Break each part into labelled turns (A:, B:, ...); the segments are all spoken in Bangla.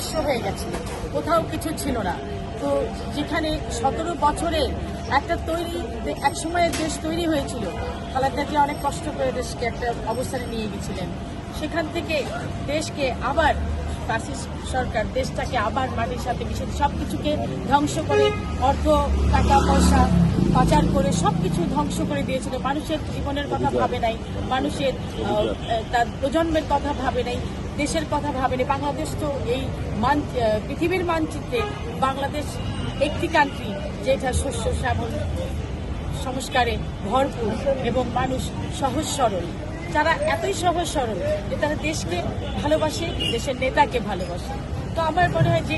A: নিঃস্ব হয়ে গেছে, কোথাও কিছু ছিল না। তো যেখানে 17 বছরে একটা এক সময়ের দেশ তৈরি হয়েছিল, খালেদা জিয়া অনেক কষ্ট করে দেশকে একটা অবস্থানে নিয়ে গেছিলেন। সেখান থেকে দেশকে আবার ফ্যাসিস্ট সরকার দেশটাকে আবার মাটির সাথে মিশে সবকিছুকে ধ্বংস করে, অর্থ টাকা পয়সা পাচার করে সবকিছু ধ্বংস করে দিয়েছিল। মানুষের জীবনের কথা ভাবে নাই, মানুষের তার প্রজন্মের কথা ভাবে নাই, দেশের কথা ভাবে নাই। বাংলাদেশ তো এই পৃথিবীর মানচিত্রে বাংলাদেশ একটি কান্ট্রি যেটা শস্য শ্যামল সংস্কারে ভরপুর এবং মানুষ সহজ সরল, যারা এতই সহজ সরল যে তারা দেশকে ভালোবাসে, দেশের নেতাকে ভালোবাসে। তো আমার মনে হয় যে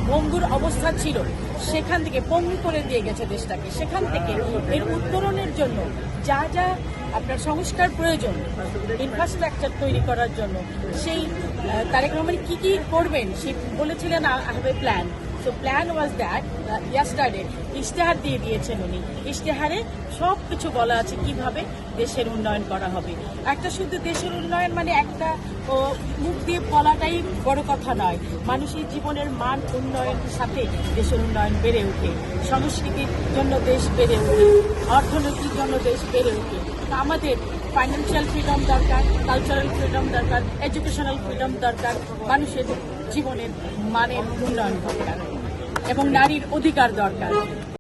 A: ভঙ্গুর অবস্থা ছিল সেখান থেকে পঙ্গু করে দিয়ে গেছে দেশটাকে, সেখান থেকে এর উত্তরণের জন্য যা যা আপনার সংস্কার প্রয়োজন, ইনফ্রাস্ট্রাকচার তৈরি করার জন্য সেই তারেক রহমান কি কি করবেন সে বলেছিলেন I have a plan. So plan was that yesterday ইশতেহার দিয়ে দিয়েছেন উনি। ইশতেহারে সব কিছু বলা আছে কিভাবে দেশের উন্নয়ন করা হবে। একটা শুধু দেশের উন্নয়ন মানে একটা মুখ দিয়ে বলাটাই বড় কথা নয়, মানুষের জীবনের মান উন্নয়নের সাথে দেশের উন্নয়ন বেড়ে ওঠে, সংস্কৃতির জন্য দেশ বেড়ে ওঠে, অর্থনৈতিক জন্য দেশ বেড়ে ওঠে। আমাদের ফাইন্যান্সিয়াল ফ্রিডম দরকার, কালচারাল ফ্রিডম দরকার, এডুকেশনাল ফ্রিডম দরকার, মানুষের জীবনের মানের উন্নয়ন দরকার এবং নারীর অধিকার দরকার।